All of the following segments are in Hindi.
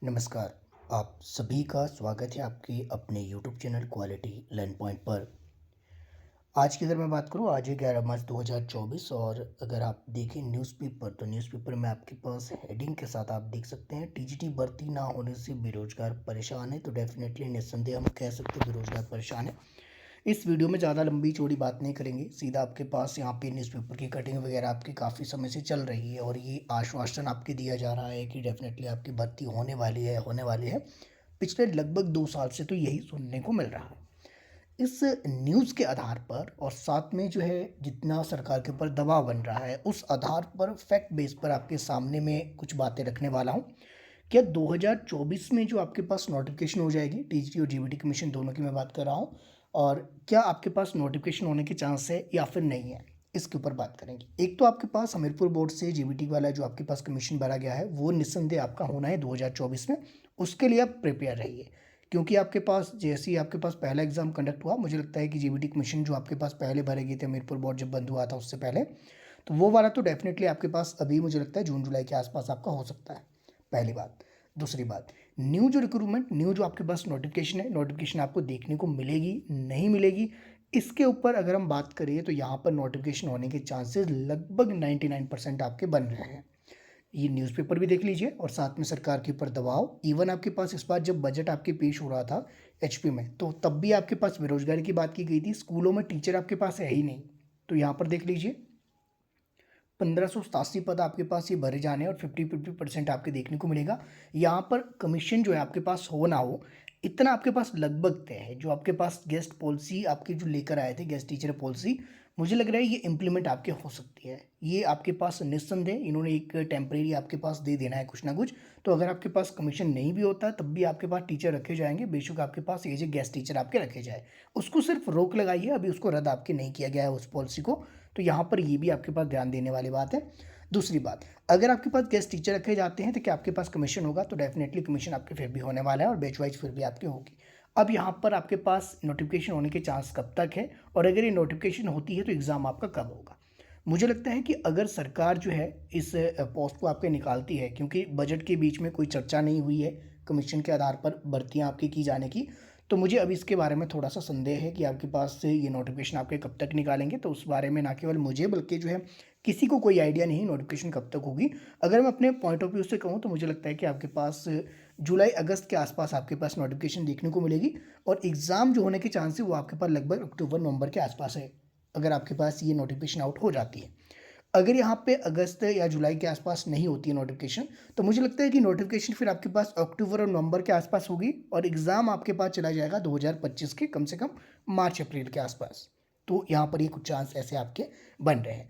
नमस्कार। आप सभी का स्वागत है आपके अपने YouTube channel quality learn point पर। आज की अगर मैं बात करूँ, आज है 11 मार्च 2024 और अगर आप देखें न्यूज़पेपर तो न्यूज़पेपर में आपके पास हेडिंग के साथ आप देख सकते हैं टीजीटी भर्ती ना होने से बेरोजगार परेशान है। तो डेफिनेटली निस्संदेह हम कह सकते हैं बेरोजगार परेशान है। इस वीडियो में ज़्यादा लंबी चौड़ी बात नहीं करेंगे, सीधा आपके पास यहाँ पे न्यूज़पेपर की कटिंग वगैरह आपकी काफ़ी समय से चल रही है और ये आश्वासन आपके दिया जा रहा है कि डेफिनेटली आपकी भर्ती होने वाली है। पिछले लगभग 2 साल से तो यही सुनने को मिल रहा है। इस न्यूज़ के आधार पर और साथ में जो है जितना सरकार के ऊपर दबाव बन रहा है, उस आधार पर फैक्ट बेस पर आपके सामने में कुछ बातें रखने वाला हूँ। क्या 2024 में जो आपके पास नोटिफ़िकेशन हो जाएगी, टीजीटी और जीबीटी कमीशन दोनों की मैं बात कर रहा हूँ, और क्या आपके पास नोटिफ़िकेशन होने के चांस है या फिर नहीं है, इसके ऊपर बात करेंगे। एक तो आपके पास हमीरपुर बोर्ड से जीबीटी वाला जो आपके पास कमीशन भरा गया है, वो निस्संदेह आपका होना है 2024 में। उसके लिए आप प्रिपेयर रहिए, क्योंकि आपके पास जैसे ही आपके पास पहला एग्ज़ाम कंडक्ट हुआ, मुझे लगता है कि जीबीटी कमीशन जो आपके पास पहले भरे गए थे हमीरपुर बोर्ड जब बंद हुआ था उससे पहले, तो वो वाला तो डेफ़िनेटली आपके पास अभी मुझे लगता है जून-जुलाई के आस-पास आपका हो सकता है, पहली बात। दूसरी बात, न्यू जो आपके पास नोटिफ़िकेशन आपको देखने को मिलेगी, नहीं मिलेगी, इसके ऊपर अगर हम बात करें तो यहाँ पर नोटिफ़िकेशन होने के चांसेस लगभग 99% आपके बन रहे हैं। ये न्यूज़पेपर भी देख लीजिए और साथ में सरकार के ऊपर दबाव। इवन आपके पास इस बार जब बजट आपके पेश हो रहा था एचपी में, तो तब भी आपके पास बेरोज़गारी की बात की गई थी। स्कूलों में टीचर आपके पास है ही नहीं। तो यहाँ पर देख लीजिए 1587 पद आपके पास ये भरे जाने और 50% आपके देखने को मिलेगा। यहाँ पर कमीशन जो है आपके पास हो ना हो, इतना आपके पास लगभग तय है। जो आपके पास गेस्ट पॉलिसी आपके जो लेकर आए थे, गेस्ट टीचर पॉलिसी, मुझे लग रहा है ये इम्प्लीमेंट आपके हो सकती है। ये आपके पास निस्संदेह इन्होंने एक टेम्परेरी आपके पास दे देना है कुछ ना कुछ। तो अगर आपके पास कमीशन नहीं भी होता तब भी आपके पास टीचर रखे जाएंगे, बेशक आपके पास एज ए गेस्ट टीचर आपके रखे जाए। उसको सिर्फ रोक लगाइए, अभी उसको रद्द आपके नहीं किया गया है उस पॉलिसी को। तो यहाँ पर ये भी आपके पास ध्यान देने वाली बात है। दूसरी बात, अगर आपके पास गेस्ट टीचर रखे जाते हैं तो क्या आपके पास कमीशन होगा? तो डेफिनेटली कमीशन आपके फिर भी होने वाला है और बैच वाइज फिर भी आपकी होगी। अब यहाँ पर आपके पास नोटिफिकेशन होने के चांस कब तक है और अगर ये नोटिफिकेशन होती है तो एग्ज़ाम आपका कब होगा? मुझे लगता है कि अगर सरकार जो है इस पोस्ट को आपके निकालती है, क्योंकि बजट के बीच में कोई चर्चा नहीं हुई है कमीशन के आधार पर भर्तियां आपकी की जाने की, तो मुझे अब इसके बारे में थोड़ा सा संदेह है कि आपके पास से ये नोटिफिकेशन आपके कब तक निकालेंगे। तो उस बारे में ना केवल मुझे बल्कि जो है किसी को कोई आइडिया नहीं नोटिफिकेशन कब तक होगी। अगर मैं अपने पॉइंट ऑफ व्यू से कहूँ तो मुझे लगता है कि आपके पास जुलाई अगस्त के आसपास आपके पास नोटिफिकेशन देखने को मिलेगी और एग्ज़ाम जो होने के चांस है वो आपके पास लगभग अक्टूबर नवंबर के आसपास है, अगर आपके पास ये नोटिफिकेशन आउट हो जाती है। अगर यहाँ पे अगस्त या जुलाई के आसपास नहीं होती है नोटिफिकेशन, तो मुझे लगता है कि नोटिफिकेशन फिर आपके पास अक्टूबर और नवंबर के आसपास होगी और एग्ज़ाम आपके पास चला जाएगा 2025 के कम से कम मार्च अप्रैल के आसपास। तो यहाँ पर ये कुछ चांस ऐसे आपके बन रहे हैं।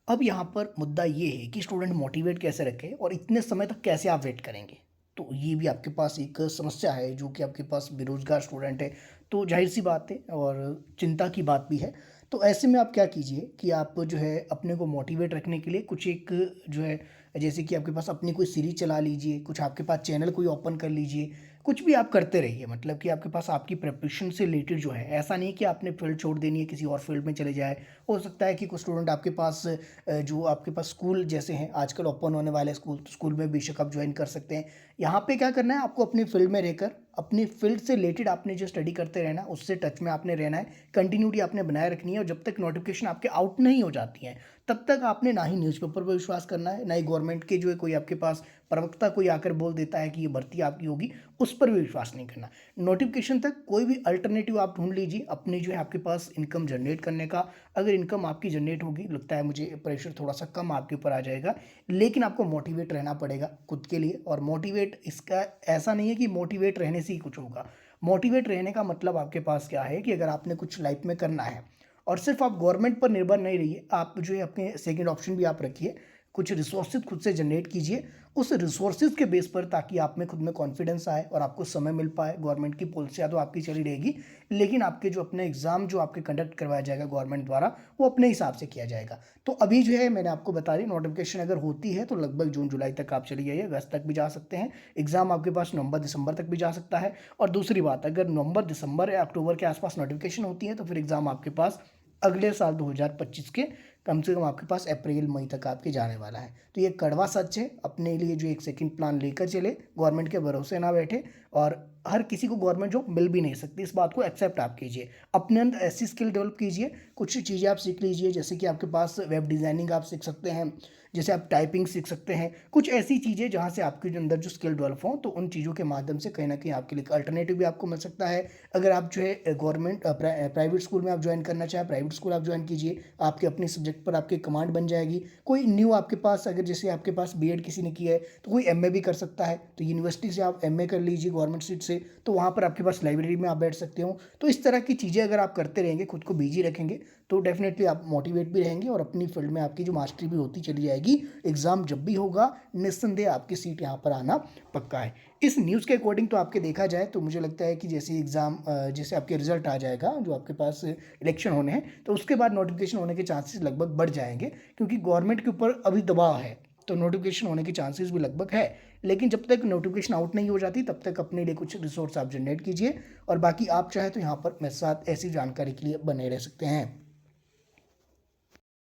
अब यहाँ पर मुद्दा ये है कि स्टूडेंट मोटिवेट कैसे रखें और इतने समय तक कैसे आप वेट करेंगे। तो ये भी आपके पास एक समस्या है, जो कि आपके पास बेरोज़गार स्टूडेंट है, तो जाहिर सी बात है और चिंता की बात भी है। तो ऐसे में आप क्या कीजिए कि आप जो है अपने को मोटिवेट रखने के लिए कुछ एक जो है, जैसे कि आपके पास अपनी कोई सीरीज चला लीजिए, कुछ आपके पास चैनल कोई ओपन कर लीजिए, कुछ भी आप करते रहिए। मतलब कि आपके पास आपकी प्रिपरेशन से रिलेटेड जो है, ऐसा नहीं कि आपने फील्ड छोड़ देनी है किसी और फील्ड में चले जाए। हो सकता है कि कुछ स्टूडेंट आपके पास जो आपके पास स्कूल जैसे हैं आजकल ओपन होने वाले स्कूल, तो स्कूल में बेशक आप ज्वाइन कर सकते हैं। यहाँ पे क्या करना है, आपको अपनी फील्ड में रहकर अपनी फील्ड से रिलेटेड आपने जो स्टडी करते रहना, उससे टच में आपने रहना है, कंटिन्यूटी आपने बनाए रखनी है और जब तक नोटिफिकेशन आपके आउट नहीं हो जाती हैं तब तक आपने ना ही न्यूज़पेपर पर विश्वास करना है, ना ही गवर्नमेंट के जो है कोई आपके पास प्रवक्ता कोई आकर बोल देता है कि ये भर्ती आपकी होगी, उस पर भी विश्वास नहीं करना। नोटिफिकेशन तक कोई भी अल्टरनेटिव आप ढूंढ लीजिए अपनी जो है आपके पास इनकम जनरेट करने का। अगर इनकम आपकी जनरेट होगी, लगता है मुझे प्रेशर थोड़ा सा कम आपके ऊपर आ जाएगा, लेकिन आपको मोटिवेट रहना पड़ेगा खुद के लिए। और मोटिवेट इसका ऐसा नहीं है कि मोटिवेट रहने से ही कुछ होगा। मोटिवेट रहने का मतलब आपके पास क्या है कि अगर आपने कुछ लाइफ में करना है और सिर्फ आप गवर्नमेंट पर निर्भर नहीं रहिए, आप जो है अपने सेकंड ऑप्शन भी आप रखिए, कुछ रिसोर्सेज खुद से जनरेट कीजिए उस रिसोर्सेज के बेस पर, ताकि आप में खुद में कॉन्फिडेंस आए और आपको समय मिल पाए। गवर्नमेंट की पॉलिसियाँ तो आपकी चली रहेगी, लेकिन आपके जो अपने एग्जाम जो आपके कंडक्ट करवाया जाएगा गवर्नमेंट द्वारा, वो अपने हिसाब से किया जाएगा। तो अभी जो है मैंने आपको बता दी, नोटिफिकेशन अगर होती है तो लगभग जून जुलाई तक आप चली जाइए, अगस्त तक भी जा सकते हैं। एग्जाम आपके पास नवंबर दिसंबर तक भी जा सकता है। और दूसरी बात, अगर नवंबर दिसंबर या अक्टूबर के आसपास नोटिफिकेशन होती है तो फिर एग्जाम आपके पास अगले साल 2025 के कम से कम आपके पास अप्रैल मई तक आपके जाने वाला है। तो ये कड़वा सच है, अपने लिए जो एक सेकंड प्लान लेकर चले, गवर्नमेंट के भरोसे ना बैठे। और हर किसी को गवर्नमेंट जॉब मिल भी नहीं सकती, इस बात को एक्सेप्ट आप कीजिए। अपने अंदर ऐसी स्किल डेवलप कीजिए, कुछ चीज़ें आप सीख लीजिए, जैसे कि आपके पास वेब डिज़ाइनिंग आप सीख सकते हैं, जैसे आप टाइपिंग सीख सकते हैं, कुछ ऐसी चीज़ें जहाँ से आपके जो अंदर जो स्किल डेवलप हो, तो उन चीज़ों के माध्यम से कहीं ना कहीं आपके लिए अल्टरनेटिव भी आपको मिल सकता है। अगर आप जो है गवर्नमेंट प्राइवेट स्कूल में आप ज्वाइन करना चाहें, प्राइवेट स्कूल आप ज्वाइन कीजिए, आपके अपने सब्जेक्ट पर आपकी कमांड बन जाएगी। कोई न्यू आपके पास, अगर जैसे आपके पास बीएड किसी ने किया है तो कोई एमए भी कर सकता है, तो यूनिवर्सिटी से आप एमए कर लीजिए गवर्नमेंट सीट से, तो वहाँ पर आपके पास लाइब्रेरी में आप बैठ सकते हो। तो इस तरह की चीज़ें अगर आप करते रहेंगे, खुद को बिजी रखेंगे, तो डेफिनेटली आप मोटिवेट भी रहेंगे और अपनी फील्ड में आपकी जो मास्टरी भी होती चली जाएगी। एग्ज़ाम जब भी होगा, निस्संदेह आपकी सीट यहाँ पर आना पक्का है। इस न्यूज़ के अकॉर्डिंग तो आपके देखा जाए तो मुझे लगता है कि जैसे एग्ज़ाम जैसे आपके रिजल्ट आ जाएगा, जो आपके पास इलेक्शन होने हैं, तो उसके बाद नोटिफिकेशन होने के चांसेस लगभग बढ़ जाएंगे, क्योंकि गवर्नमेंट के ऊपर अभी दबाव है, तो नोटिफिकेशन होने के चांसेस भी लगभग है। लेकिन जब तक नोटिफिकेशन आउट नहीं हो जाती, तब तक अपने लिए कुछ रिसोर्स आप जनरेट कीजिए। और बाकी आप चाहे तो यहाँ पर मेरे साथ ऐसी जानकारी के लिए बने रह सकते हैं।